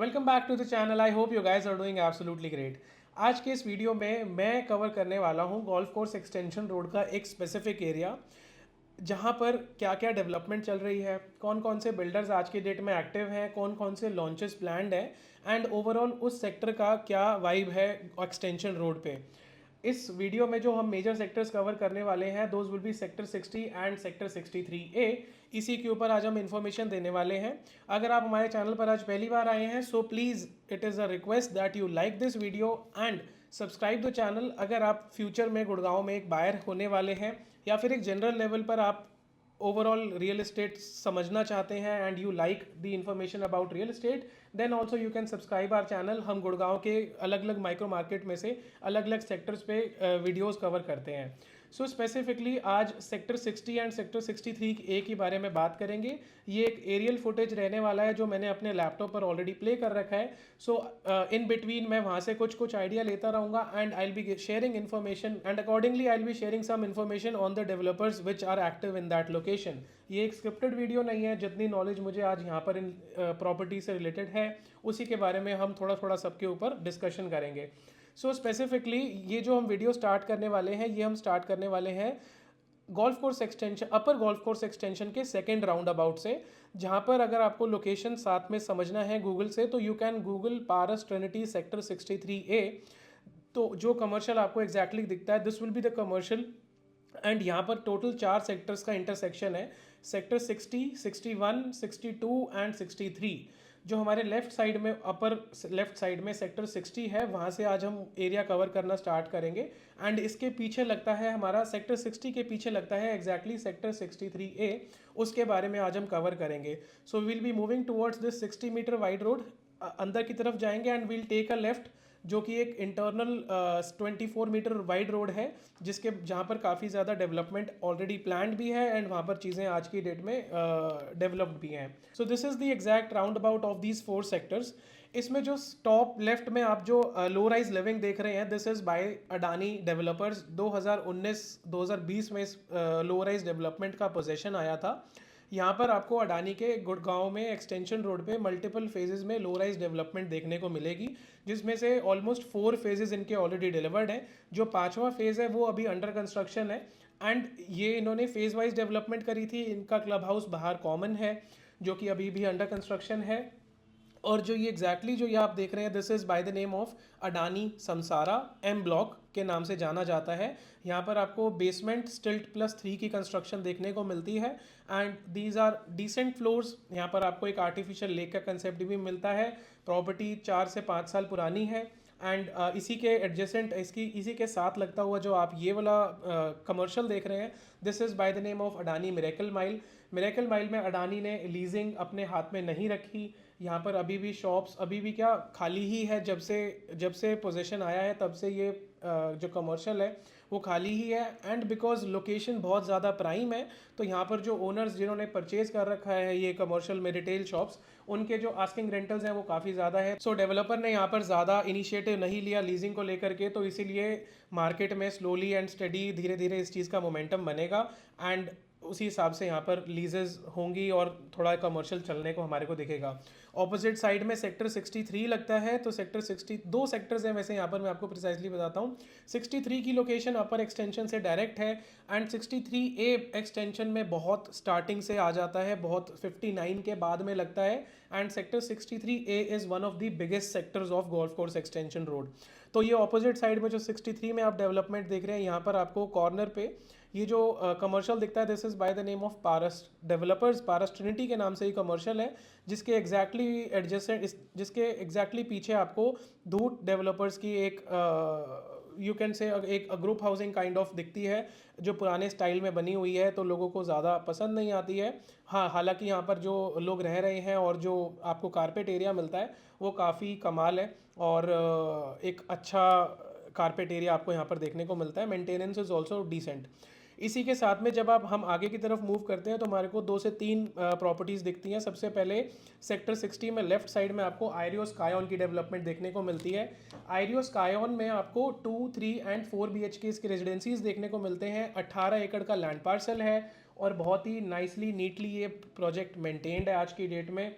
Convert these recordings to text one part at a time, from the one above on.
Welcome back to the channel. I hope you guys are doing absolutely great. आज के इस video में मैं कवर करने वाला हूँ गोल्फ कोर्स एक्सटेंशन रोड का एक स्पेसिफिक एरिया, जहाँ पर क्या क्या डेवलपमेंट चल रही है, कौन कौन से बिल्डर्स आज के डेट में एक्टिव हैं, कौन कौन से लॉन्चेस प्लान्ड है एंड ओवरऑल उस सेक्टर का क्या वाइब है एक्सटेंशन रोड पे। इस वीडियो में जो हम मेजर सेक्टर्स कवर करने वाले हैं those will be sector 60 and sector 63A। इसी के ऊपर आज हम इन्फॉर्मेशन देने वाले हैं। अगर आप हमारे चैनल पर आज पहली बार आए हैं so please it is a request that you like this video and subscribe the channel. अगर आप फ्यूचर में गुड़गांव में एक बायर होने वाले हैं या फिर एक जनरल लेवल पर आप ओवरऑल रियल एस्टेट समझना चाहते हैं and you like the information about real estate, then also you can subscribe our channel. हम गुड़गांव के अलग अलग माइक्रो मार्केट में से अलग अलग सेक्टर्स पे वीडियोस कवर करते हैं। सो स्पेसिफिकली आज सेक्टर 60 एंड सेक्टर 63A के बारे में बात करेंगे। ये एक एरियल फुटेज रहने वाला है जो मैंने अपने लैपटॉप पर ऑलरेडी प्ले कर रखा है। सो इन बिटवीन मैं वहाँ से कुछ आइडिया लेता रहूँगा and I will be sharing information and accordingly I will be sharing some information on the developers which are active in that location. ये एक स्क्रिप्टेड वीडियो नहीं है, जितनी नॉलेज मुझे आज यहाँ पर इन प्रॉपर्टी से रिलेटेड है उसी के बारे में हम थोड़ा थोड़ा सबके ऊपर डिस्कशन करेंगे। सो स्पेसिफिकली ये जो हम वीडियो स्टार्ट करने वाले हैं ये हम स्टार्ट करने वाले हैं गोल्फ कोर्स एक्सटेंशन, अपर गोल्फ कोर्स एक्सटेंशन के सेकेंड राउंड अबाउट से, जहाँ पर अगर आपको लोकेशन साथ में समझना है गूगल से तो you can Google Paras Trinity sector 63A। तो जो कमर्शियल आपको एग्जैक्टली दिखता है this will be the commercial and यहाँ पर टोटल 4 सेक्टर्स का इंटरसेक्शन है, सेक्टर 60, 61, 62 एंड 63। जो हमारे लेफ्ट साइड में अपर लेफ्ट साइड में सेक्टर 60 है वहाँ से आज हम एरिया कवर करना स्टार्ट करेंगे एंड इसके पीछे लगता है हमारा सेक्टर 60 के पीछे लगता है एग्जैक्टली सेक्टर 63A। उसके बारे में आज हम कवर करेंगे। So will be moving towards this 60 metre wide road, अंदर की तरफ जाएंगे and will take a left, जो कि एक इंटरनल 24 मीटर वाइड रोड है जिसके जहाँ पर काफ़ी ज़्यादा डेवलपमेंट ऑलरेडी प्लान्ड भी है एंड वहाँ पर चीज़ें आज की डेट में डेवलप्ड भी हैं। So this is the exact round about of these 4 sectors. इसमें जो टॉप लेफ्ट में आप जो लो राइज लिविंग देख रहे हैं this is bye Adani developers. 2019-2020 में इस लो राइज डेवलपमेंट का पोजेशन आया था। यहाँ पर आपको अडानी के गुड़गांव में एक्सटेंशन रोड पे मल्टीपल फेजेस में लो राइज डेवलपमेंट देखने को मिलेगी, जिसमें से ऑलमोस्ट 4 फेजेस इनके ऑलरेडी डिलीवर्ड हैं। जो 5वां फेज़ है वो अभी अंडर कंस्ट्रक्शन है एंड ये इन्होंने फेज़ वाइज डेवलपमेंट करी थी। इनका क्लब हाउस बाहर कॉमन है जो कि अभी भी अंडर कंस्ट्रक्शन है। और जो ये एग्जैक्टली जो ये आप देख रहे हैं this is by the name of Adani Samsara M block के नाम से जाना जाता है। यहाँ पर आपको बेसमेंट स्टिल्ट +3 की कंस्ट्रक्शन देखने को मिलती है and these are decent floors. यहाँ पर आपको एक आर्टिफिशियल लेक का कंसेप्ट भी मिलता है। प्रॉपर्टी 4 से 5 साल पुरानी है एंड इसी के एडजेसेंट इसी के साथ लगता हुआ जो आप ये वाला कमर्शियल देख रहे हैं this is by the name of Adani miracle mile. Miracle mile में अडानी ने लीजिंग अपने हाथ में नहीं रखी। यहाँ पर अभी भी शॉप्स अभी भी क्या खाली ही है, जब से पोजीशन आया है तब से ये जो कमर्शियल है वो खाली ही है एंड बिकॉज लोकेशन बहुत ज़्यादा प्राइम है तो यहाँ पर जो ओनर्स जिन्होंने परचेज कर रखा है ये कमर्शियल में रिटेल शॉप्स, उनके जो आस्किंग रेंटल्स हैं वो काफ़ी ज़्यादा है। सो डेवलपर ने यहाँ पर ज़्यादा इनिशिएटिव नहीं लिया लीजिंग को लेकर के, तो इसीलिए मार्केट में स्लोली एंड स्टडी धीरे धीरे इस चीज़ का मोमेंटम बनेगा एंड उसी हिसाब से यहाँ पर लीजेस होंगी और थोड़ा कमर्शियल चलने को हमारे को दिखेगा। ऑपोजिट साइड में सेक्टर 63 लगता है तो सेक्टर 60 दो सेक्टर्स हैं वैसे यहाँ पर मैं आपको प्रिसाइजली बताता हूँ। 63 की लोकेशन अपर एक्सटेंशन से डायरेक्ट है एंड 63A एक्सटेंशन में बहुत स्टार्टिंग से आ जाता है, बहुत 59 के बाद में लगता है and sector 63A is one of the biggest sectors of golf course extension road. तो ये ऑपोजिट साइड में जो 63 में आप डेवलपमेंट देख रहे हैं यहाँ पर आपको कॉर्नर पे ये जो कमर्शियल दिखता है this is by the name of Paras developers. Paras Trinity के नाम से ये कमर्शियल है जिसके एग्जैक्टली पीछे आपको धूत डेवलपर्स की एक यू कैन से एक ग्रुप हाउसिंग काइंड ऑफ दिखती है जो पुराने स्टाइल में बनी हुई है तो लोगों को ज़्यादा पसंद नहीं आती है। हाँ, हालांकि यहाँ पर जो लोग रह रहे हैं और जो आपको कारपेट एरिया मिलता है वो काफ़ी कमाल है और एक अच्छा कारपेट एरिया आपको यहाँ पर देखने को मिलता है। Maintenance is also decent. इसी के साथ में जब हम आगे की तरफ मूव करते हैं तो हमारे को 2 से 3 प्रॉपर्टीज़ दिखती हैं। सबसे पहले सेक्टर 60 में लेफ्ट साइड में आपको आयरियो स्कायॉन की डेवलपमेंट देखने को मिलती है। आयरियो स्कायॉन में आपको 2, 3 एंड 4 BHK की रेजिडेंसीज देखने को मिलते हैं। 18 एकड़ का लैंड पार्सल है और बहुत ही नाइसली नीटली ये प्रोजेक्ट मेंटेन्ड है आज की डेट में।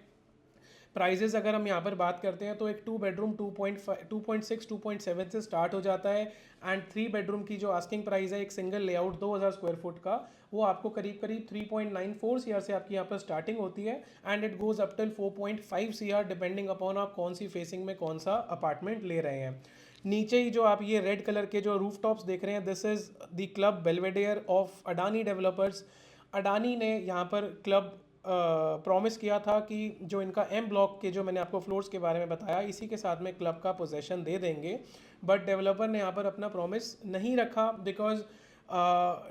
प्राइजेज़ अगर हम यहाँ पर बात करते हैं तो एक 2 बेडरूम 2.6 2.7 से स्टार्ट हो जाता है, एंड 3 बेडरूम की जो आस्किंग प्राइस है एक सिंगल लेआउट 2000 स्क्वायर फुट का, वो आपको करीब करीब 3.94 सीआर से आपकी यहाँ पर स्टार्टिंग होती है, and it goes up till 4.5 CR depending upon आप कौन सी फेसिंग में कौन सा अपार्टमेंट ले रहे हैं। नीचे ही जो आप ये रेड कलर के जो रूफ टॉप्स देख रहे हैं, this is the club Belvedere of Adani developers. Adani ने यहाँ पर क्लब प्रॉमिस किया था कि जो इनका एम ब्लॉक के जो मैंने आपको फ्लोर्स के बारे में बताया, इसी के साथ में क्लब का पोजेशन दे देंगे, बट डेवलपर ने यहाँ पर अपना प्रॉमिस नहीं रखा, because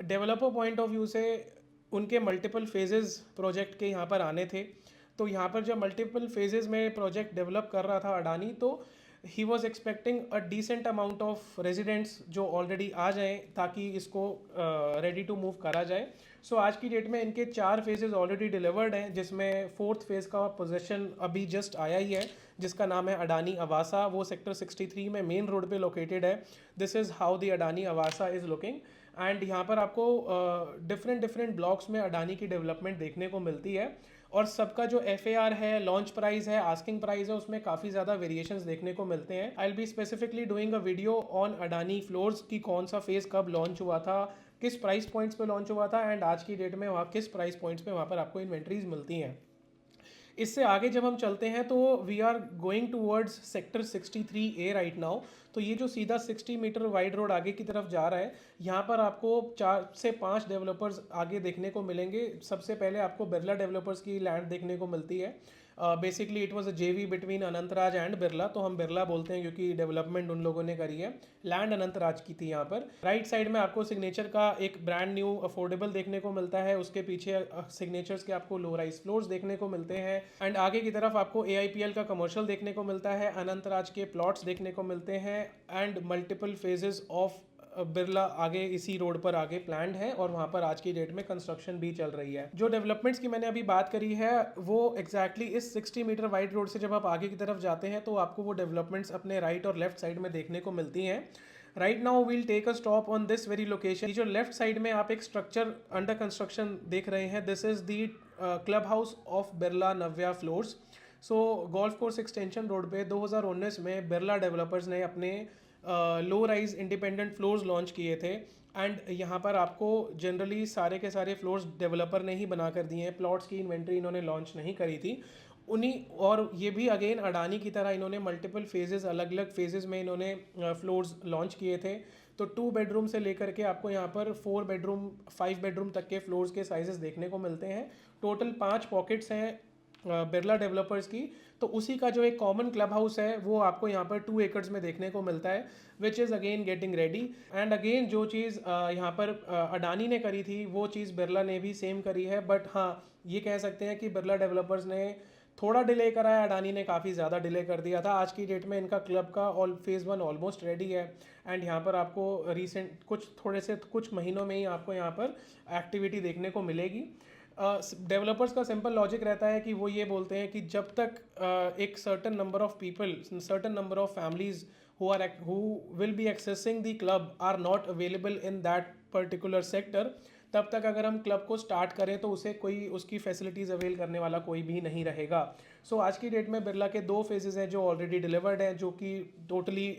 developer point of view से उनके मल्टीपल फेजेस प्रोजेक्ट के यहाँ पर आने थे। तो यहाँ पर जब मल्टीपल फेजेस में प्रोजेक्ट डेवलप कर रहा था अडानी, तो he was expecting a decent amount of residents जो ऑलरेडी आ जाएं ताकि इसको रेडी टू मूव करा जाए। सो आज की डेट में इनके 4 फेजेस ऑलरेडी डिलीवर्ड हैं, जिसमें 4th फेज़ का पोजीशन अभी जस्ट आया ही है, जिसका नाम है अडानी आवासा। वो सेक्टर 63 में मेन रोड पे लोकेटेड है। This is how the Adani Awasa is looking, and यहाँ पर आपको डिफरेंट ब्लॉक्स में अडानी की डेवलपमेंट देखने को मिलती है, और सबका जो FAR है, लॉन्च प्राइस है, आस्किंग प्राइस है, उसमें काफ़ी ज़्यादा वेरिएशंस देखने को मिलते हैं। आई will be specifically doing a video on Adani floors की कौन सा फेज़ कब लॉन्च हुआ था, किस प्राइस पॉइंट्स पे लॉन्च हुआ था, एंड आज की डेट में वहाँ किस प्राइस पॉइंट्स पे वहाँ पर आपको इन्वेंट्रीज मिलती हैं। इससे आगे जब हम चलते हैं तो we are going towards sector 63A right now. तो ये जो सीधा 60 मीटर वाइड रोड आगे की तरफ जा रहा है, यहाँ पर आपको 4 से 5 डेवलपर्स आगे देखने को मिलेंगे। सबसे पहले आपको बिरला डेवलपर्स की लैंड देखने को मिलती है। बेसिकली इट वाज अ जेवी बिटवीन अनंतराज एंड बिरला, तो हम बिरला बोलते हैं क्योंकि डेवलपमेंट उन लोगों ने करी है। लैंड अनंतराज की थी यहाँ पर। राइट साइड में आपको सिग्नेचर का एक ब्रांड न्यू अफोर्डेबल देखने को मिलता है, उसके पीछे सिग्नेचर्स के आपको लो राइज फ्लोर्स देखने को मिलते हैं, एंड आगे की तरफ आपको AIPL का कमर्शियल देखने को मिलता है, अनंतराज के प्लॉट्स देखने को मिलते हैं, and multiple phases of Birla आगे इसी रोड पर आगे प्लान्ड है, और वहाँ पर आज की डेट में कंस्ट्रक्शन भी चल रही है। जो डेवलपमेंट्स की मैंने अभी बात करी है वो एग्जैक्टली इस 60 मीटर वाइड रोड से जब आप आगे की तरफ जाते हैं तो आपको वो डेवलपमेंट्स अपने राइट और लेफ्ट साइड में देखने को मिलती हैं। Right now we'll take a stop on this very location. जो लेफ्ट साइड में आप एक स्ट्रक्चर अंडर कंस्ट्रक्शन देख रहे हैं, this is the club house of Birla Navya floors. So golf course extension road पे 2019 में बिरला डेवलपर्स ने अपने low rise independent floors launch किए थे, एंड यहाँ पर आपको जनरली सारे के सारे फ्लोर्स डेवलपर ने ही बना कर दिए हैं। प्लॉट्स की इन्वेंट्री इन्होंने लॉन्च नहीं करी थी उन्हीं, और ये भी अगेन अडानी की तरह इन्होंने मल्टीपल फेजेस, अलग अलग फेजेस में इन्होंने फ्लोर्स लॉन्च किए थे। तो 2 बेडरूम से लेकर के आपको यहाँ पर 4 बेडरूम 5 बेडरूम तक के फ्लोर्स के साइजेस देखने को मिलते हैं। टोटल 5 पॉकेट्स हैं बिरला डेवलपर्स की। तो उसी का जो एक कॉमन क्लब हाउस है वो आपको यहाँ पर 2 एकड़्स में देखने को मिलता है, which is again getting ready. And again जो चीज़ यहाँ पर अडानी ने करी थी वो चीज़ बिरला ने भी सेम करी है, बट हाँ ये कह सकते हैं कि बिरला डेवलपर्स ने थोड़ा डिले करा है, अडानी ने काफ़ी ज़्यादा डिले कर दिया था। आज की डेट में इनका क्लब का फेज़ 1 ऑलमोस्ट रेडी है, एंड यहाँ पर आपको रिसेंट कुछ महीनों में ही आपको यहाँ पर एक्टिविटी देखने को मिलेगी। डेवलपर्स का सिंपल लॉजिक रहता है कि वो ये बोलते हैं कि जब तक एक certain number of people, certain number of families who will be accessing the club are not available in that particular sector, तब तक अगर हम क्लब को स्टार्ट करें तो उसे कोई उसकी फैसिलिटीज़ अवेल करने वाला कोई भी नहीं रहेगा। सो आज की डेट में बिरला के 2 फेजेस हैं जो ऑलरेडी डिलीवर्ड हैं, जो कि टोटली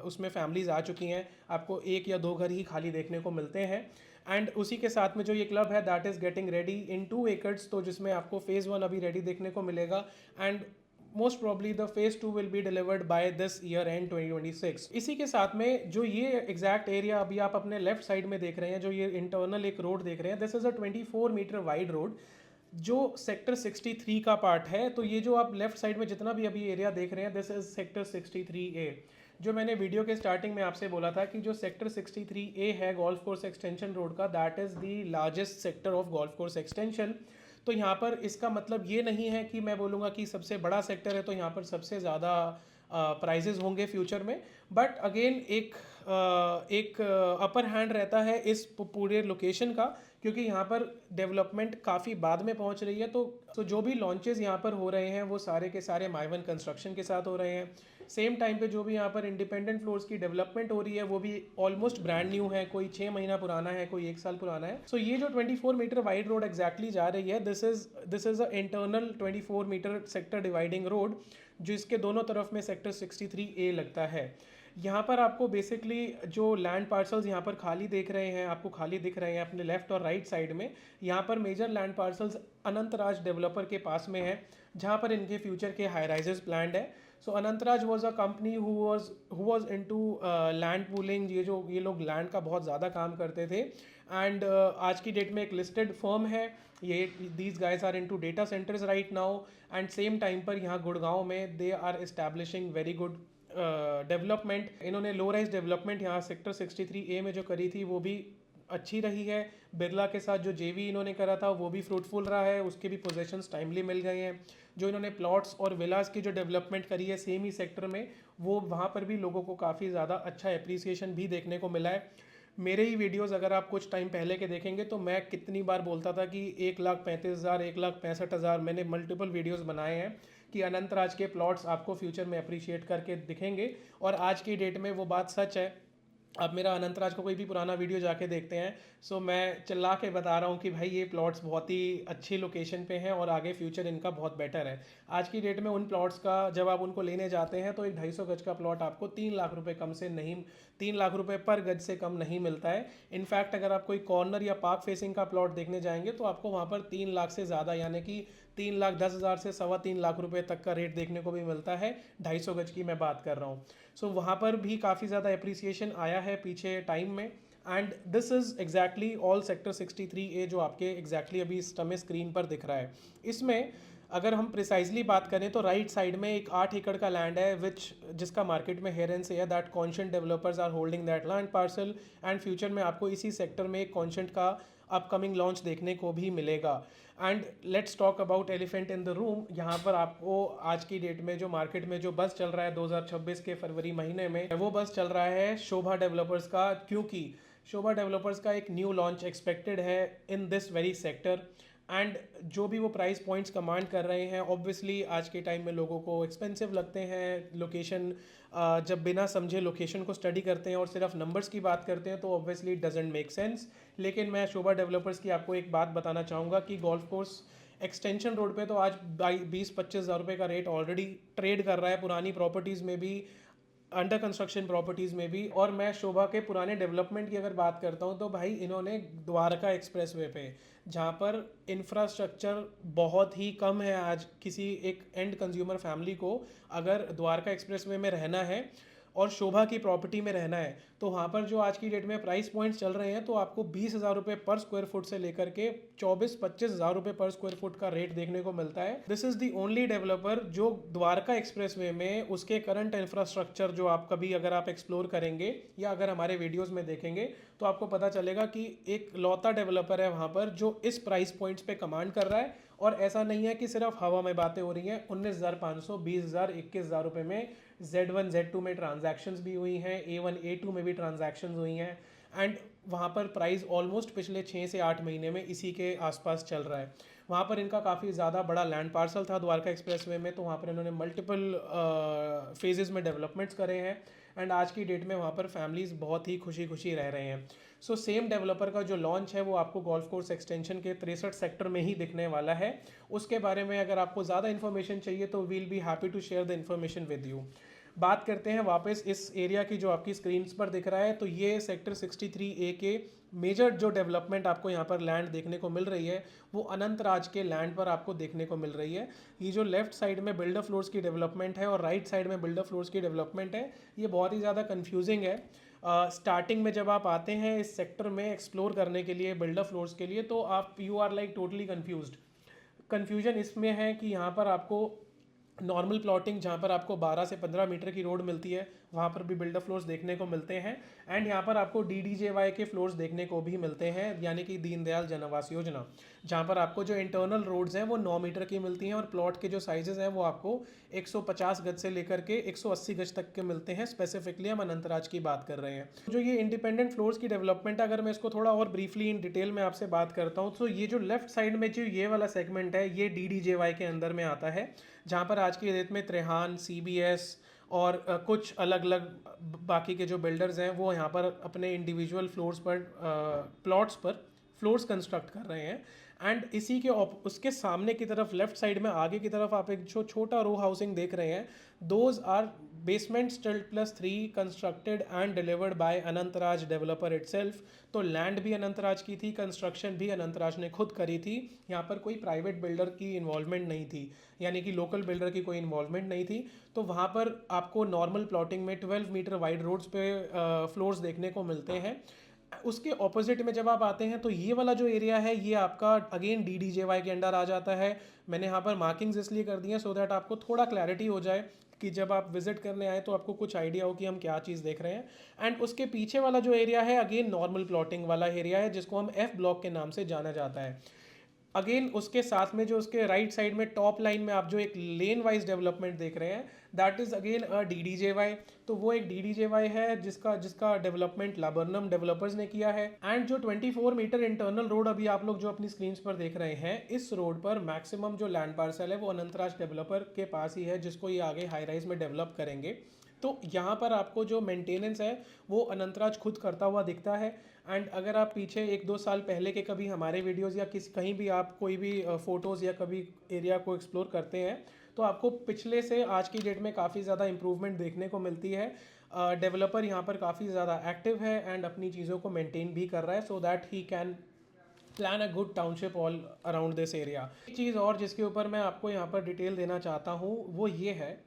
उसमें फैमिलीज आ चुकी हैं। आपको 1 या 2 घर ही खाली देखने को मिलते हैं, एंड उसी के साथ में जो ये क्लब है that is getting ready in 2 एकड़्स, तो जिसमें आपको फेज़ 1 अभी रेडी देखने को मिलेगा, and most probably the phase 2 will be delivered by this year and 2026। इसी के साथ में जो ये एग्जैक्ट एरिया अभी आप अपने लेफ्ट साइड में देख रहे हैं, जो ये इंटरनल एक रोड देख रहे हैं, this is a 24 metre wide road जो सेक्टर 63 का पार्ट है। तो ये जो आप लेफ्ट साइड में जितना भी अभी एरिया देख रहे हैं, दिस इज सेक्टर 63A। जो मैंने वीडियो के स्टार्टिंग में आपसे बोला था कि जो सेक्टर 63A है गोल्फ कोर्स एक्सटेंशन रोड का, that is the largest sector of golf course extension. तो यहाँ पर इसका मतलब ये नहीं है कि मैं बोलूँगा कि सबसे बड़ा सेक्टर है तो यहाँ पर सबसे ज़्यादा प्राइजेज होंगे फ्यूचर में, बट अगेन एक अपर हैंड रहता है इस पूरे लोकेशन का, क्योंकि यहाँ पर डेवलपमेंट काफ़ी बाद में पहुँच रही है। तो जो भी लॉन्चेस यहाँ पर हो रहे हैं वो सारे के सारे माइवन कंस्ट्रक्शन के साथ हो रहे हैं। सेम टाइम पे जो भी यहाँ पर इंडिपेंडेंट फ्लोर्स की डेवलपमेंट हो रही है वो भी ऑलमोस्ट ब्रांड न्यू है, कोई 6 महीना पुराना है, कोई 1 साल पुराना है। सो ये जो 24 मीटर वाइड रोड एग्जैक्टली जा रही है, this is a internal 24 metre sector dividing road, जिसके दोनों तरफ में सेक्टर 63A लगता है। यहाँ पर आपको बेसिकली जो लैंड पार्सल्स यहाँ पर खाली देख रहे हैं, आपको खाली दिख रहे हैं अपने लेफ्ट और राइट साइड में, यहाँ पर major land parcels Anantraj developer के पास में है, जहाँ पर इनके फ्यूचर के हाई राइजेस प्लान्ड है। So Anantraj was a company who was into land pooling. ये लोग लैंड का बहुत ज़्यादा काम करते थे एंड आज की डेट में एक लिस्टेड फर्म है। ये these guys are into data centres right now and same time पर यहाँ गुड़गांव में they are establishing very good development. इन्होंने लो राइज डेवलपमेंट यहाँ सेक्टर 63A में जो करी थी वो भी अच्छी रही है। बिरला के साथ जो जेवी इन्होंने करा था वो भी फ्रूटफुल रहा है, उसके भी पोजेशंस टाइमली मिल गए हैं। जो इन्होंने प्लॉट्स और विलास की जो डेवलपमेंट करी है सेम ही सेक्टर में, वो वहाँ पर भी लोगों को काफ़ी ज़्यादा अच्छा एप्रिसिएशन भी देखने को मिला है। मेरे ही वीडियोस अगर आप कुछ टाइम पहले के देखेंगे तो मैं कितनी बार बोलता था कि 1,35,000 1,65,000, मैंने मल्टीपल वीडियोस बनाए हैं कि अनंतराज के प्लॉट्स आपको फ्यूचर में अप्रिशिएट करके दिखेंगे, और आज की डेट में वो बात सच है। आप मेरा अनंतराज का कोई भी पुराना वीडियो जाके देखते हैं, सो मैं चिल्ला के बता रहा हूँ कि भाई ये प्लॉट्स बहुत ही अच्छी लोकेशन पे हैं और आगे फ्यूचर इनका बहुत बेटर है। आज की डेट में उन प्लॉट्स का जब आप उनको लेने जाते हैं तो एक 250 गज का प्लॉट आपको 3 लाख रुपए कम से नहीं, 3 लाख रुपए पर गज से कम नहीं मिलता है। इनफैक्ट अगर आप कोई कॉर्नर या पार्क फेसिंग का प्लॉट देखने जाएंगे तो आपको वहाँ पर 3 लाख से ज़्यादा, यानी कि 3,10,000 से 3.25 लाख रुपए तक का रेट देखने को भी मिलता है। 250 गज की मैं बात कर रहा हूँ। सो वहाँ पर भी काफ़ी ज़्यादा एप्रिसिएशन आया है पीछे टाइम में। And this is exactly all sector 63A जो आपके एग्जैक्टली अभी इस समय स्क्रीन पर दिख रहा है। इसमें अगर हम प्रिसाइजली बात करें तो राइट साइड में एक 8 एकड़ का लैंड है जिसका मार्केट में हेयर एंड से है that Conscient developers are holding that land parcel, and future में आपको इसी सेक्टर में एक कॉन्शेंट का अपकमिंग लॉन्च देखने को भी मिलेगा। And let's talk about elephant in the room. यहाँ पर आपको आज की डेट में जो मार्केट में जो बस चल रहा है 2026 के फरवरी महीने में, वो बस चल रहा है शोभा डेवलपर्स का, क्योंकि शोभा डेवलपर्स का एक न्यू लॉन्च एक्सपेक्टेड है in this very sector. And जो भी वो प्राइस पॉइंट्स कमांड कर रहे हैं ऑब्वियसली आज के टाइम में लोगों को एक्सपेंसिव लगते हैं। लोकेशन जब बिना समझे लोकेशन को स्टडी करते हैं और सिर्फ नंबर्स की बात करते हैं तो ऑब्वियसली डजेंट मेक सेंस। लेकिन मैं शोभा डेवलपर्स की आपको एक बात बताना चाहूँगा कि गोल्फ कोर्स एक्सटेंशन रोड पे तो आज 20-25 हज़ार रुपये का रेट ऑलरेडी ट्रेड कर रहा है, पुरानी प्रॉपर्टीज़ में भी, अंडर कंस्ट्रक्शन प्रॉपर्टीज़ में भी। और मैं शोभा के पुराने डेवलपमेंट की अगर बात करता हूँ तो भाई इन्होंने द्वारका एक्सप्रेसवे पे, जहाँ पर इंफ्रास्ट्रक्चर बहुत ही कम है, आज किसी एक एंड कंज्यूमर फैमिली को अगर द्वारका एक्सप्रेसवे में रहना है और शोभा की प्रॉपर्टी में रहना है तो वहाँ पर जो आज की डेट में प्राइस पॉइंट्स चल रहे हैं तो आपको 20,000 रुपये पर स्क्वायर फुट से लेकर के 24-25 हज़ार रुपये पर स्क्वायर फुट का रेट देखने को मिलता है। This is the only developer जो द्वारका एक्सप्रेसवे में उसके करंट इंफ्रास्ट्रक्चर जो आप कभी अगर आप एक्सप्लोर करेंगे या अगर हमारे वीडियोज़ में देखेंगे तो आपको पता चलेगा कि एक लौता डेवलपर है वहाँ पर जो इस प्राइस पॉइंट्स पे कमांड कर रहा है। और ऐसा नहीं है कि सिर्फ हवा में बातें हो रही हैं। 19,500, 20,000, 21,000 रुपये में Z1 Z2 में ट्रांजैक्शंस भी हुई हैं, A1 A2 में भी ट्रांजैक्शंस हुई हैं। एंड वहाँ पर प्राइस ऑलमोस्ट पिछले 6 से 8 महीने में इसी के आसपास चल रहा है। वहाँ पर इनका काफ़ी ज़्यादा बड़ा लैंड पार्सल था द्वारका एक्सप्रेसवे में, तो वहाँ पर इन्होंने मल्टीपल फेजेस में डेवलपमेंट्स करे हैं। एंड आज की डेट में वहाँ पर फैमिलीज़ बहुत ही खुशी खुशी रह रहे हैं। सो सेम डेवलपर का जो लॉन्च है वो आपको गोल्फ कोर्स एक्सटेंशन के 63 सेक्टर में ही दिखने वाला है। उसके बारे में अगर आपको ज़्यादा इन्फॉर्मेशन चाहिए तो we'll be happy to share the information with you. बात करते हैं वापस इस एरिया की जो आपकी स्क्रीन पर दिख रहा है, तो ये सेक्टर 63A के मेजर जो डेवलपमेंट आपको यहाँ पर लैंड देखने को मिल रही है वो अनंतराज के लैंड पर आपको देखने को मिल रही है। ये जो लेफ्ट साइड में बिल्डर फ्लोर्स की डेवलपमेंट है और राइट साइड में बिल्डर फ्लोर्स की डेवलपमेंट है, ये बहुत ही ज़्यादा कन्फ्यूजिंग है। स्टार्टिंग में जब आप आते हैं इस सेक्टर में एक्सप्लोर करने के लिए बिल्डर फ्लोर्स के लिए तो आप you are like totally confused. Confusion इसमें है कि यहाँ पर आपको नॉर्मल प्लॉटिंग जहाँ पर आपको 12 से 15 मीटर की रोड मिलती है वहाँ पर भी बिल्डर फ्लोर्स देखने को मिलते हैं। एंड यहाँ पर आपको DDJY के फ्लोर्स देखने को भी मिलते हैं, यानी कि दीनदयाल जन आवास योजना, जहाँ पर आपको जो इंटरनल रोड्स हैं वो 9 मीटर की मिलती हैं और प्लॉट के जो साइजेस हैं वो आपको 150 गज से लेकर के 180 गज तक के मिलते हैं। स्पेसिफिकली हम अनंतराज की बात कर रहे हैं। जो ये इंडिपेंडेंट फ्लोर्स की डेवलपमेंट, अगर मैं इसको थोड़ा और ब्रीफली इन डिटेल में आपसे बात करता हूँ, तो ये जो लेफ्ट साइड में जो ये वाला सेगमेंट है ये DDJY के अंदर में आता है, जहाँ पर आज की डेट में त्रेहान, CBS और कुछ अलग अलग बाकी के जो बिल्डर्स हैं वो यहाँ पर अपने इंडिविजुअल फ्लोर्स पर प्लॉट्स पर फ्लोर्स कंस्ट्रक्ट कर रहे हैं। एंड इसी के उसके सामने की तरफ लेफ्ट साइड में आगे की तरफ आप एक जो छोटा रो हाउसिंग देख रहे हैं, those are basement stilt +3 constructed and delivered by Anantraj developer itself. तो लैंड भी अनंतराज की थी, कंस्ट्रक्शन भी अनंतराज ने खुद करी थी। यहाँ पर कोई प्राइवेट बिल्डर की इन्वॉल्वमेंट नहीं थी, यानी कि लोकल बिल्डर की कोई इन्वॉल्वमेंट नहीं थी। तो वहाँ पर आपको नॉर्मल प्लॉटिंग में 12 मीटर वाइड रोड्स पे फ्लोर्स देखने को मिलते हैं। उसके ऑपोजिट में जब आप आते हैं तो ये वाला जो एरिया है ये आपका अगेन DDJY के अंडर आ जाता है। मैंने यहाँ पर मार्किंग्स इसलिए कर दी हैं सो दैट आपको थोड़ा क्लैरिटी हो जाए कि जब आप विजिट करने आए तो आपको कुछ आइडिया हो कि हम क्या चीज़ देख रहे हैं। एंड उसके पीछे वाला जो एरिया है अगेन नॉर्मल प्लॉटिंग वाला एरिया है, जिसको हम F ब्लॉक के नाम से जाना जाता है। अगेन उसके साथ में जो उसके राइट साइड में टॉप लाइन में आप जो एक लेन वाइज डेवलपमेंट देख रहे हैं, that is again a DDJY। तो वो एक DDJY है जिसका डेवलपमेंट लाबरनम डेवलपर्स ने किया है। एंड जो 24 मीटर इंटरनल रोड अभी आप लोग जो अपनी स्क्रीन पर देख रहे हैं, इस रोड पर मैक्सिमम जो लैंड पार्सल है वो अनंतराज डेवलपर के पास ही है, जिसको ये आगे हाई राइज में डेवलप करेंगे। तो यहाँ पर आपको जो मेंटेनेंस है वो अनंतराज खुद करता हुआ दिखता है। एंड अगर आप पीछे 1-2 साल पहले के कभी हमारे वीडियोस या कहीं भी आप कोई भी फ़ोटोज़ या कभी एरिया को एक्सप्लोर करते हैं तो आपको पिछले से आज की डेट में काफ़ी ज़्यादा इंप्रूवमेंट देखने को मिलती है। डेवलपर यहाँ पर काफ़ी ज़्यादा एक्टिव है एंड अपनी चीज़ों को मेंटेन भी कर रहा है so that he can plan a good township all around this area. एक चीज़ और जिसके ऊपर मैं आपको यहाँ पर डिटेल देना चाहता हूँ वो ये है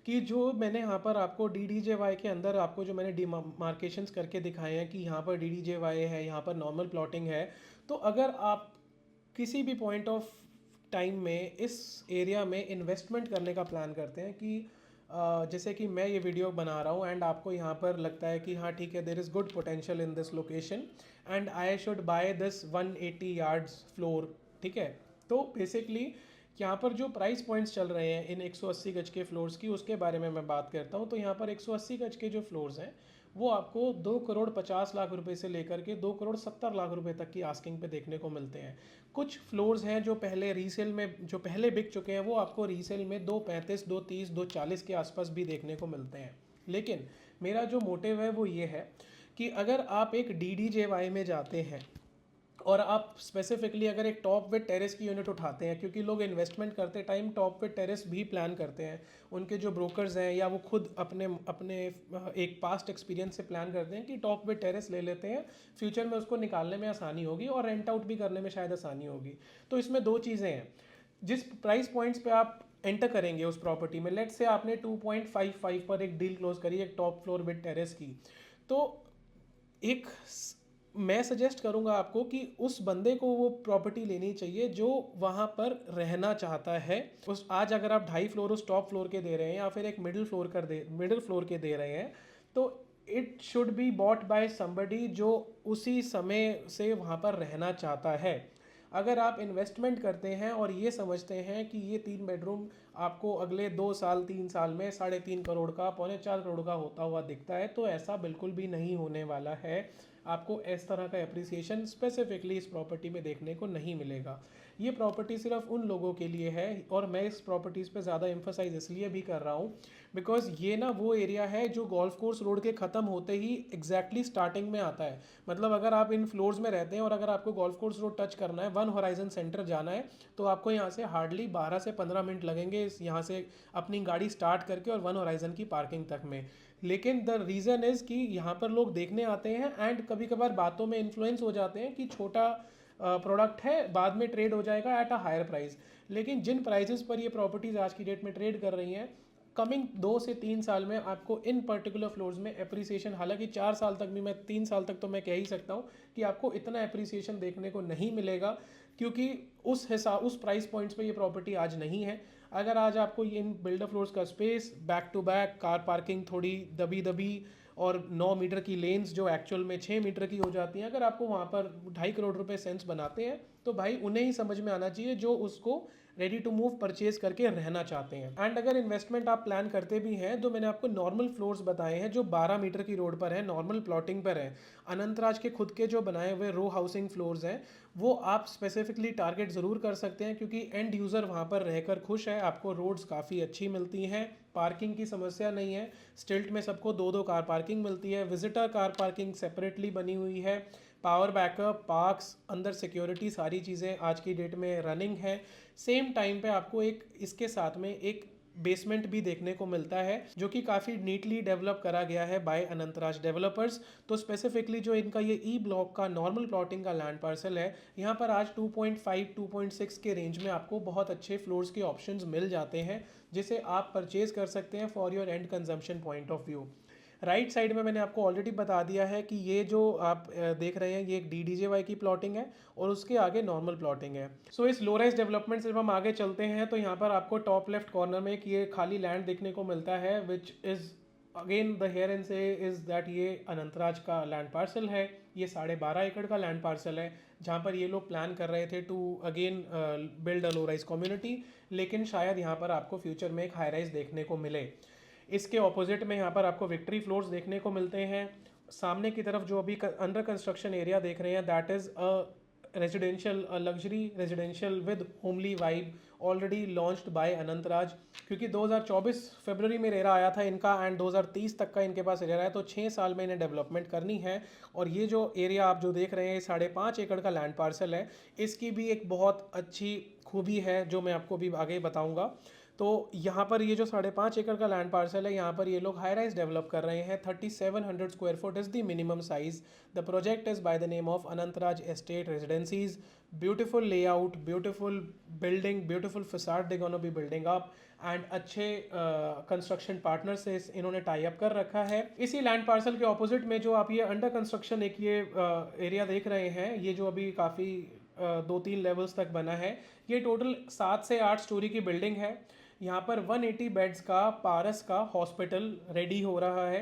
कि जो मैंने यहाँ पर आपको DDJY के अंदर आपको जो मैंने डिमार्केशंस करके दिखाए हैं कि यहाँ पर DDJY है, यहाँ पर नॉर्मल प्लॉटिंग है। तो अगर आप किसी भी पॉइंट ऑफ टाइम में इस एरिया में इन्वेस्टमेंट करने का प्लान करते हैं कि जैसे कि मैं ये वीडियो बना रहा हूँ एंड आपको यहाँ पर लगता है कि हाँ ठीक है, there is good potential in this location and I should by this 180 yards floor, ठीक है। तो बेसिकली यहाँ पर जो प्राइस पॉइंट्स चल रहे हैं इन 180 गज के फ्लोर्स की, उसके बारे में मैं बात करता हूँ। तो यहाँ पर 180 गज के जो फ्लोर्स हैं वो आपको 2,50,00,000 रुपए से लेकर के 2,70,00,000 रुपए तक की आस्किंग पे देखने को मिलते हैं। कुछ फ्लोर्स हैं जो पहले रीसेल में जो पहले बिक चुके हैं वो आपको रीसेल में 2,35, 2,30, 2,40 के आसपास भी देखने को मिलते हैं। लेकिन मेरा जो मोटिव है वो ये है कि अगर आप एक DDJY में जाते हैं और आप स्पेसिफिकली अगर एक टॉप विद टेरेस की यूनिट उठाते हैं, क्योंकि लोग इन्वेस्टमेंट करते टाइम टॉप विद टेरेस भी प्लान करते हैं, उनके जो ब्रोकर्स हैं या वो खुद अपने अपने एक पास्ट एक्सपीरियंस से प्लान करते हैं कि टॉप विद टेरेस ले लेते हैं, फ्यूचर में उसको निकालने में आसानी होगी और रेंट आउट भी करने में शायद आसानी होगी। तो इसमें दो चीज़ें हैं, जिस प्राइस पॉइंट्स पे आप एंटर करेंगे उस प्रॉपर्टी में, लेट्स से आपने 2.55 पर एक डील क्लोज करी एक टॉप फ्लोर विद टेरेस की, तो एक मैं सजेस्ट करूंगा आपको कि उस बंदे को वो प्रॉपर्टी लेनी चाहिए जो वहाँ पर रहना चाहता है। उस आज अगर आप 2.5 फ्लोर उस टॉप फ्लोर के दे रहे हैं या फिर एक मिडिल फ्लोर के दे रहे हैं, तो it should be bought by somebody जो उसी समय से वहाँ पर रहना चाहता है। अगर आप इन्वेस्टमेंट करते हैं और ये समझते हैं कि ये 3 बेडरूम आपको अगले 2 साल 3 साल में 3.5 करोड़ का 3.25 करोड़ का होता हुआ दिखता है, तो ऐसा बिल्कुल भी नहीं होने वाला है। आपको इस तरह का एप्रिसिएशन स्पेसिफिकली इस प्रॉपर्टी में देखने को नहीं मिलेगा। ये प्रॉपर्टी सिर्फ उन लोगों के लिए है और मैं इस प्रॉपर्टीज़ पे ज़्यादा एम्फोसाइज इसलिए भी कर रहा हूँ बिकॉज ये ना वो एरिया है जो गोल्फ कोर्स रोड के ख़त्म होते ही एग्जैक्टली स्टार्टिंग में आता है। मतलब अगर आप इन फ्लोर्स में रहते हैं और अगर आपको गोल्फ कोर्स रोड टच करना है, वन होराइजन सेंटर जाना है, तो आपको यहाँ से हार्डली 12 से 15 मिनट लगेंगे यहाँ से अपनी गाड़ी स्टार्ट करके और वन होराइजन की पार्किंग तक में। लेकिन द रीज़न इज़ कि यहाँ पर लोग देखने आते हैं एंड कभी कभार बातों में इन्फ्लुएंस हो जाते हैं कि छोटा प्रोडक्ट है, बाद में ट्रेड हो जाएगा एट अ हायर प्राइस। लेकिन जिन प्राइसेस पर ये प्रॉपर्टीज़ आज की डेट में ट्रेड कर रही हैं, कमिंग 2 से 3 साल में आपको इन पर्टिकुलर फ्लोर्स में एप्रिसिएशन, हालांकि 4 साल तक भी, मैं 3 साल तक तो मैं कह ही सकता हूँ कि आपको इतना एप्रिसिएशन देखने को नहीं मिलेगा, क्योंकि उस प्राइस पॉइंट्स पे ये प्रॉपर्टी आज नहीं है। अगर आज आपको इन बिल्डर फ्लोर्स का space, back to back car parking थोड़ी दबी दबी और 9 मीटर की लेन्स जो एक्चुअल में 6 मीटर की हो जाती हैं, अगर आपको वहाँ पर 2.5 करोड़ रुपए सेंस बनाते हैं तो भाई उन्हें ही समझ में आना चाहिए जो उसको रेडी टू मूव परचेज करके रहना चाहते हैं। एंड अगर इन्वेस्टमेंट आप प्लान करते भी हैं तो मैंने आपको नॉर्मल फ्लोर्स बताए हैं जो 12 मीटर की रोड पर है, नॉर्मल प्लॉटिंग पर है। अनंतराज के खुद के जो बनाए हुए रो हाउसिंग फ्लोर्स हैं वो आप स्पेसिफिकली टारगेट ज़रूर कर सकते हैं, क्योंकि एंड यूज़र वहाँ पर रहकर खुश है, आपको रोड्स काफ़ी अच्छी मिलती हैं, पार्किंग की समस्या नहीं है। स्टिल्ट में सबको 2-2 कार पार्किंग मिलती है, विजिटर कार पार्किंग सेपरेटली बनी हुई है, पावर बैकअप, पार्क्स, अंदर सिक्योरिटी, सारी चीज़ें आज की डेट में रनिंग है। सेम टाइम पे आपको एक इसके साथ में एक बेसमेंट भी देखने को मिलता है जो कि काफ़ी नीटली डेवलप करा गया है बाय अनंतराज डेवलपर्स। तो स्पेसिफिकली जो इनका ये ई ब्लॉक का नॉर्मल प्लॉटिंग का लैंड पार्सल है, यहाँ पर आज 2.5 2.6 के रेंज में आपको बहुत अच्छे फ्लोर्स के ऑप्शंस मिल जाते हैं जिसे आप परचेज कर सकते हैं for your end consumption point of view. Right side में मैंने आपको ऑलरेडी बता दिया है कि ये जो आप देख रहे हैं ये एक DDJY की प्लॉटिंग है और उसके आगे नॉर्मल प्लॉटिंग है। सो इस लो राइज डेवलपमेंट से जब हम आगे चलते हैं तो यहाँ पर आपको टॉप लेफ्ट कॉर्नर में एक ये खाली लैंड देखने को मिलता है, which is again the hair and say is that ये अनंतराज का लैंड पार्सल है। ये 12.5 एकड़ का लैंड पार्सल है जहाँ पर ये लोग प्लान कर रहे थे to again build a low rise community, लेकिन शायद यहाँ पर आपको फ्यूचर में एक हाई राइज देखने को मिले। इसके ऑपोजिट में यहाँ पर आपको विक्ट्री फ्लोर्स देखने को मिलते हैं। सामने की तरफ जो अभी अंडर कंस्ट्रक्शन एरिया देख रहे हैं that is a residential, luxury residential with homely vibe, already launched by Anantraj. क्योंकि 2024 फरवरी में रेरा आया था इनका एंड 2030 तक का इनके पास रेरा है, तो 6 साल में इन्हें डेवलपमेंट करनी है। और ये जो एरिया आप जो देख रहे हैं 5.5 एकड़ का लैंड पार्सल है, इसकी भी एक बहुत अच्छी खूबी है जो मैं आपको भी आगे बताऊँगा। तो यहाँ पर ये जो 5.5 एकड़ का लैंड पार्सल है, यहाँ पर ये लोग हाई राइज डेवलप कर रहे हैं। 3700 square foot is the minimum size. The project is by the name of Anantraj estate रेजिडेंसीज। Beautiful layout, beautiful building, beautiful facade they gonna be building up and अच्छे construction partner से इन्होंने tie up कर रखा है। इसी लैंड पार्सल के opposite में जो आप ये अंडर कंस्ट्रक्शन एक ये एरिया देख रहे हैं, ये जो अभी काफ़ी 2-3 लेवल्स तक बना है, ये टोटल 7 से 8 स्टोरी की बिल्डिंग है। यहाँ पर 180 बेड्स का पारस का हॉस्पिटल रेडी हो रहा है।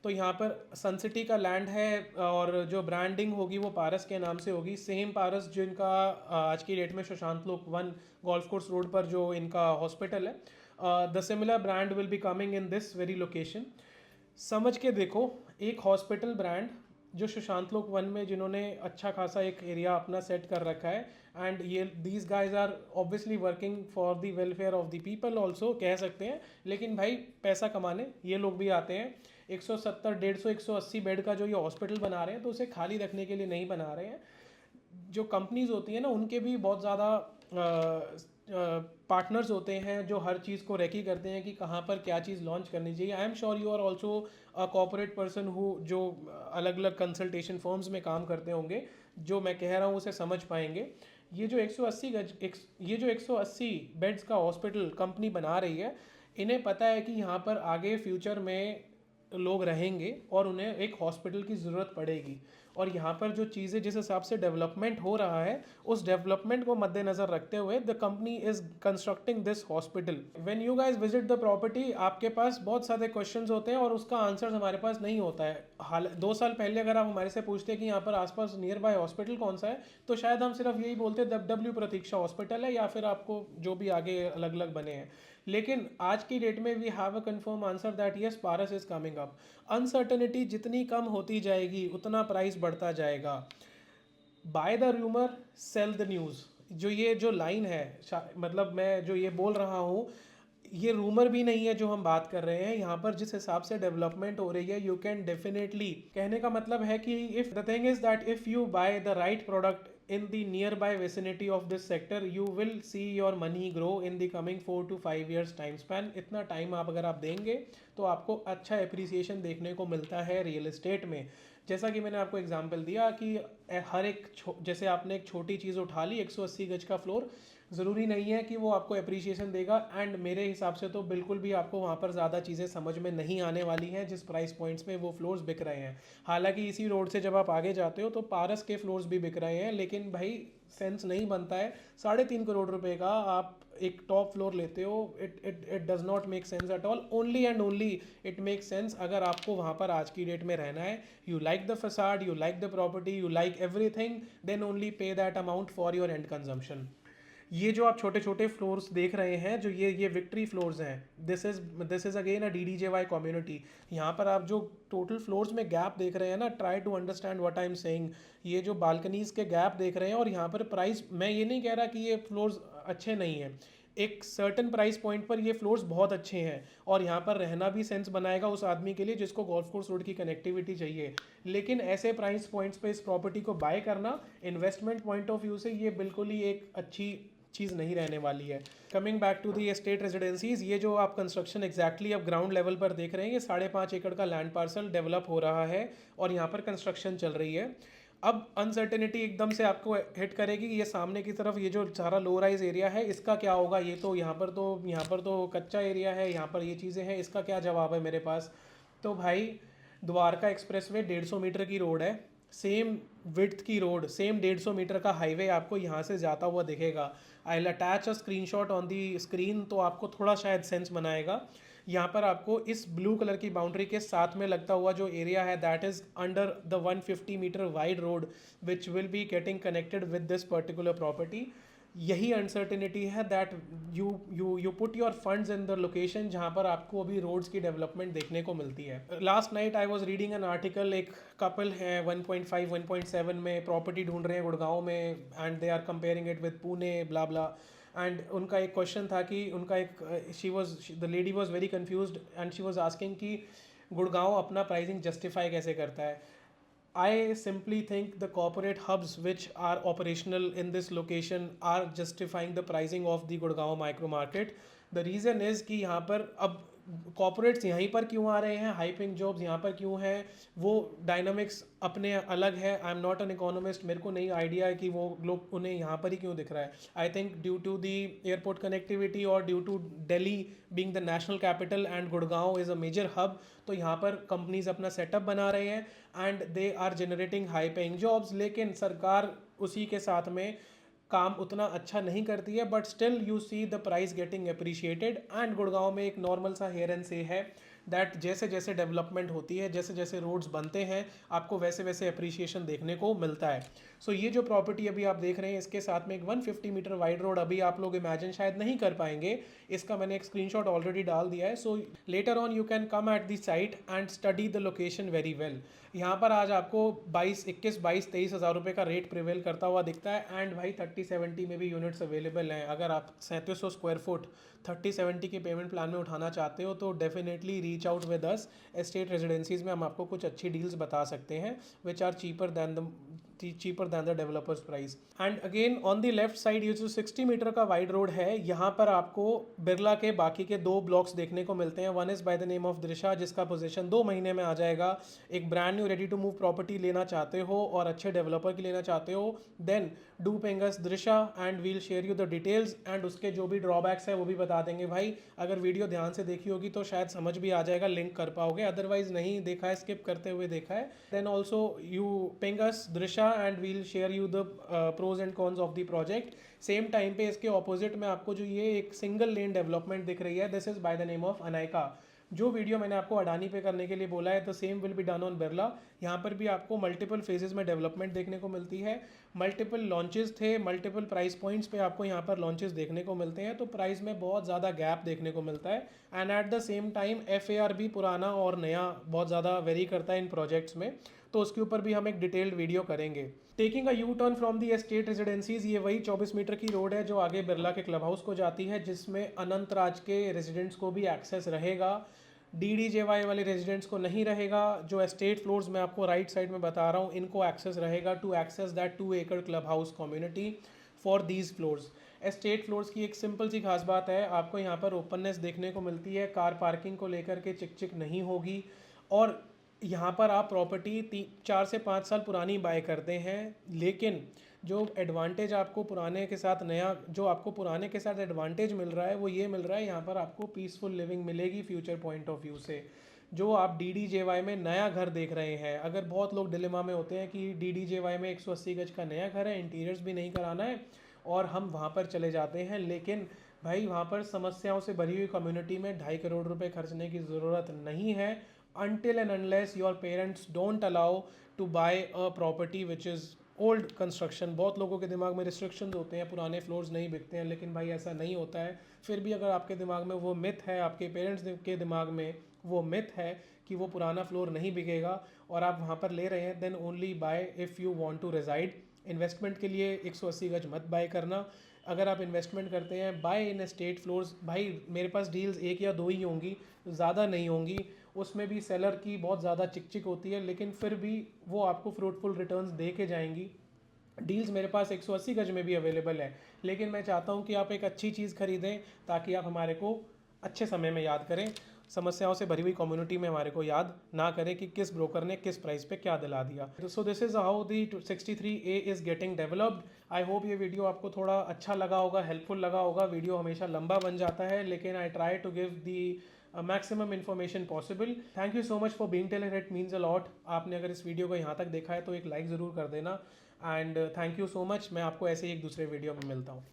तो यहाँ पर सनसिटी का लैंड है और जो ब्रांडिंग होगी वो पारस के नाम से होगी, सेम पारस जिनका आज की डेट में सुशांत लोक 1 गोल्फ कोर्स रोड पर जो इनका हॉस्पिटल है, the similar brand will be coming in this very location. समझ के देखो, एक हॉस्पिटल ब्रांड जो सुशांत लोक 1 में जिन्होंने अच्छा खासा एक एरिया अपना सेट कर रखा है, एंड ये these guys are obviously working for the welfare of the people also कह सकते हैं। लेकिन भाई पैसा कमाने ये लोग भी आते हैं। 170 150 180 बेड का जो ये हॉस्पिटल बना रहे हैं तो उसे खाली रखने के लिए नहीं बना रहे हैं। जो कंपनीज होती हैं ना, उनके भी बहुत ज़्यादा पार्टनर्स होते हैं जो हर चीज़ को रेकी करते हैं कि कहाँ पर क्या चीज़ लॉन्च करनी चाहिए। I am sure you are also a corporate person who जो अलग अलग कंसल्टेशन फर्म्स में काम करते होंगे, जो मैं कह रहा हूँ उसे समझ पाएंगे। ये जो 180 बेड्स का हॉस्पिटल कंपनी बना रही है, इन्हें पता है कि यहाँ पर आगे फ्यूचर में लोग रहेंगे और उन्हें एक हॉस्पिटल की ज़रूरत पड़ेगी। और यहाँ पर जो चीज़ें जिस हिसाब से डेवलपमेंट हो रहा है, उस डेवलपमेंट को मद्देनज़र रखते हुए the company is constructing this hospital. When you guys visit the property, आपके पास बहुत सारे क्वेश्चंस होते हैं और उसका आंसर हमारे पास नहीं होता है। 2 साल पहले अगर आप हमारे से पूछते कि यहाँ पर आसपास नियर बाय हॉस्पिटल कौन सा है, तो शायद हम सिर्फ यही बोलते डब्ल्यू प्रतीक्षा हॉस्पिटल है या फिर आपको जो भी आगे अलग अलग बने हैं। लेकिन आज की डेट में we have a confirm answer that yes, Paras is coming up. Uncertainty जितनी कम होती जाएगी उतना प्राइस बढ़ता जाएगा। By the rumour sell the news, जो लाइन है, मतलब मैं जो ये बोल रहा हूँ, ये रूमर भी नहीं है जो हम बात कर रहे हैं। यहाँ पर जिस हिसाब से डेवलपमेंट हो रही है, यू कैन डेफिनेटली, कहने का मतलब है कि if the thing is that if you by the right product in the nearby vicinity of this sector, you will see your money grow in the coming 4 to 5 years time span। इतना time आप अगर आप देंगे तो आपको अच्छा appreciation देखने को मिलता है रियल एस्टेट में। जैसा कि मैंने आपको एग्जांपल दिया कि हर एक जैसे आपने एक छोटी चीज़ उठा ली 180 गज का फ्लोर, ज़रूरी नहीं है कि वो आपको एप्रिसिएशन देगा। एंड मेरे हिसाब से तो बिल्कुल भी आपको वहाँ पर ज़्यादा चीज़ें समझ में नहीं आने वाली हैं जिस प्राइस पॉइंट्स पे वो फ्लोर्स बिक रहे हैं। हालांकि इसी रोड से जब आप आगे जाते हो तो पारस के फ्लोर्स भी बिक रहे हैं, लेकिन भाई सेंस नहीं बनता है 3.5 करोड़ रुपए का आप एक टॉप फ्लोर लेते हो, it does not make sense at all. Only and only it make sense अगर आपको वहाँ पर आज की डेट में रहना है, you like the facade, you like the property, you like everything, then only pay that amount for your end consumption. ये जो आप छोटे छोटे फ्लोर्स देख रहे हैं, जो ये विक्ट्री फ्लोर्स हैं, this is again a DDJY community. यहाँ पर आप जो टोटल फ्लोर्स में गैप देख रहे हैं ना, try to understand what I am saying. ये जो बालकनीज के गैप देख रहे हैं, और यहाँ पर प्राइस, मैं ये नहीं कह रहा कि ये फ्लोर्स अच्छे नहीं हैं, एक सर्टन प्राइस पॉइंट पर ये फ्लोर्स बहुत अच्छे हैं, और यहाँ पर रहना भी सेंस बनाएगा उस आदमी के लिए जिसको गोल्फ कोर्स रोड की कनेक्टिविटी चाहिए। लेकिन ऐसे प्राइस पॉइंट्स पे इस प्रॉपर्टी को बाय करना इन्वेस्टमेंट पॉइंट ऑफ व्यू से ये बिल्कुल ही एक अच्छी चीज़ नहीं रहने वाली है। Coming back to the estate residencies, ये जो आप कंस्ट्रक्शन एग्जैक्टली अब ग्राउंड लेवल पर देख रहे हैं, ये 5.5 एकड़ का लैंड पार्सल डेवलप हो रहा है और यहाँ पर कंस्ट्रक्शन चल रही है। अब अनसर्टेनिटी एकदम से आपको हिट करेगी कि ये सामने की तरफ ये जो सारा लो राइज एरिया है, इसका क्या होगा, ये तो यहाँ पर तो कच्चा एरिया है, यहाँ पर ये चीज़ें हैं, इसका क्या जवाब है मेरे पास। तो भाई, द्वारका एक्सप्रेसवे 150 मीटर की रोड है, सेम विड्थ की रोड, सेम 150 मीटर का हाईवे आपको यहाँ से जाता हुआ दिखेगा। I will attach a screenshot on the screen, तो आपको थोड़ा शायद सेंस बनाएगा। यहाँ पर आपको इस ब्लू कलर की बाउंड्री के साथ में लगता हुआ जो एरिया है, that is under the 150 metre wide road which will be getting connected with this particular property. यही अनसर्टिनिटी है that you put your funds in the location जहाँ पर आपको अभी रोड्स की डेवलपमेंट देखने को मिलती है। Last night I was reading an article, एक कपल है 1.5 1.7 में प्रॉपर्टी ढूंढ रहे हैं गुड़गांव में, and they are comparing it with Pune blah blah. And उनका एक क्वेश्चन था कि उनका एक the lady was very confused and she was asking कि गुड़गांव अपना प्राइसिंग जस्टिफाई कैसे करता है। I simply think the corporate hubs which are operational in this location are justifying the pricing of the Gurgaon micro market. The reason is कि यहाँ पर अब corporates यहीं पर क्यों आ रहे हैं, हाई पेइंग जॉब्स यहाँ पर क्यों हैं, वो डायनामिक्स अपने अलग है। I am not an economist, मेरे को नहीं आइडिया है कि वो लोग उन्हें यहाँ पर ही क्यों दिख रहा है। I think due to the airport connectivity और due to Delhi being the national capital and Gurgaon is a major hub, तो यहाँ पर कंपनीज अपना सेटअप बना रहे हैं and they are generating high paying jobs. लेकिन सरकार उसी के साथ में काम उतना अच्छा नहीं करती है, but still you see the price getting appreciated. And Gurgaon में एक नॉर्मल सा हेयर एंड से है दैट जैसे जैसे डेवलपमेंट होती है, जैसे जैसे रोड्स बनते हैं, आपको वैसे वैसे अप्रिशिएशन देखने को मिलता है। सो ये जो प्रॉपर्टी अभी आप देख रहे हैं, इसके साथ में एक 150 मीटर वाइड रोड अभी आप लोग इमेजिन शायद नहीं कर पाएंगे। इसका मैंने एक स्क्रीनशॉट ऑलरेडी डाल दिया है। So later on you can come at the site and study the location very well. यहाँ पर आज आपको 21 22 23 हज़ार रुपये का रेट प्रिवेल करता हुआ दिखता है। एंड भाई 30-70 में भी यूनिट्स अवेलेबल हैं। अगर आप 3700 स्क्वायर फुट 30-70 के पेमेंट प्लान में उठाना चाहते हो तो definitely reach out with us. Estate residencies में हम आपको कुछ अच्छी डील्स बता सकते हैं which are cheaper than the developer's price. And again on the left side, ये जो 60 मीटर का वाइड रोड है, यहाँ पर आपको बिरला के बाकी के 2 ब्लॉक्स देखने को मिलते हैं। One is by the name of Drisha, जिसका पोजीशन 2 महीने में आ जाएगा। एक brand new ready to move property लेना चाहते हो और अच्छे डेवलपर की लेना चाहते हो, then do ping us Drisha and we'll share you the details. And उसके जो भी ड्रॉबैक्स है वो भी बता देंगे। भाई अगर वीडियो ध्यान से देखी होगी तो शायद समझ भी आ जाएगा, लिंक कर पाओगे, अदरवाइज नहीं देखा है, स्किप करते हुए देखा है, then also you ping us Drisha and we'll share you the pros and cons of the project. Same time पे इसके ऑपोजिट में आपको जो ये एक सिंगल लेन डेवलपमेंट दिख रही है, this is by the name of Anayka. जो वीडियो मैंने आपको अडानी पे करने के लिए बोला है, the same will be done on Birla. यहाँ पर भी आपको मल्टीपल फेजेस में डेवलपमेंट देखने को मिलती है। मल्टीपल लॉन्चेस थे, मल्टीपल प्राइस पॉइंट्स पे आपको यहाँ पर लॉन्चेस देखने को मिलते हैं, तो प्राइस में बहुत ज़्यादा गैप देखने को मिलता है। And at the same time FAR भी पुराना और नया बहुत ज़्यादा वेरी करता है इन प्रोजेक्ट्स में, तो उसके ऊपर भी हम एक डिटेल्ड वीडियो करेंगे। Taking a U turn from the estate residencies, ये वही 24 मीटर की रोड है जो आगे बिरला के क्लब हाउस को जाती है, जिसमें अनंत राज के रेजिडेंट्स को भी एक्सेस रहेगा, DDJY वाले रेजिडेंट्स को नहीं रहेगा। जो एस्टेट फ्लोर्स मैं आपको राइट साइड में बता रहा हूँ, इनको एक्सेस रहेगा टू एक्सेस दैट 2 एकड़ club house community for these floors. Estate floors की एक सिंपल सी खास बात है, आपको यहाँ पर ओपननेस देखने को मिलती है, कार पार्किंग को लेकर के चिक चिक नहीं होगी। और यहाँ पर आप प्रॉपर्टी 4 से 5 साल पुरानी बाय करते हैं, लेकिन जो एडवांटेज आपको पुराने के साथ नया, जो आपको पुराने के साथ एडवांटेज मिल रहा है वो ये मिल रहा है, यहाँ पर आपको पीसफुल लिविंग मिलेगी फ्यूचर पॉइंट ऑफ व्यू से। जो आप DDJY में नया घर देख रहे हैं, अगर बहुत लोग डिलेमा में होते हैं कि DDJY में 180 गज का नया घर है, इंटीरियर्स भी नहीं कराना है और हम वहाँ पर चले जाते हैं, लेकिन भाई वहाँ पर समस्याओं से भरी हुई कम्युनिटी में 2.5 करोड़ रुपए खर्चने की ज़रूरत नहीं है, until and unless your parents don't allow to buy a property which is old construction. बहुत लोगों के दिमाग में रिस्ट्रिक्शन होते हैं, पुराने फ्लोर्स नहीं बिकते हैं, लेकिन भाई ऐसा नहीं होता है। फिर भी अगर आपके दिमाग में वो मिथ है, आपके पेरेंट्स के दिमाग में वो मिथ है कि वो पुराना फ्लोर नहीं बिकेगा और आप वहाँ पर ले रहे हैं, then only buy if you want to reside. Investment के लिए 180 गज मत बाय करना। अगर आप इन्वेस्टमेंट करते हैं बाय इन स्टेट फ्लोर्स, भाई मेरे पास डील्स 1 या 2 ही होंगी, ज़्यादा नहीं होंगी, उसमें भी सेलर की बहुत ज़्यादा चिक चिक होती है, लेकिन फिर भी वो आपको फ्रूटफुल रिटर्न्स दे के जाएंगी। डील्स मेरे पास 180 गज में भी अवेलेबल है, लेकिन मैं चाहता हूँ कि आप एक अच्छी चीज़ खरीदें ताकि आप हमारे को अच्छे समय में याद करें, समस्याओं से भरी हुई कम्युनिटी में हमारे को याद ना करें कि किस ब्रोकर ने किस प्राइस पे क्या दिला दिया। So this is how the 63A is getting developed. I hope ये वीडियो आपको थोड़ा अच्छा लगा होगा, हेल्पफुल लगा होगा। वीडियो हमेशा लंबा बन जाता है, लेकिन I try to give the maximum information possible. Thank you so much for being till, it means a lot. आपने अगर इस वीडियो को यहाँ तक देखा है तो एक लाइक ज़रूर कर देना, and thank you so much. मैं आपको ऐसे ही एक दूसरे वीडियो में मिलता हूँ।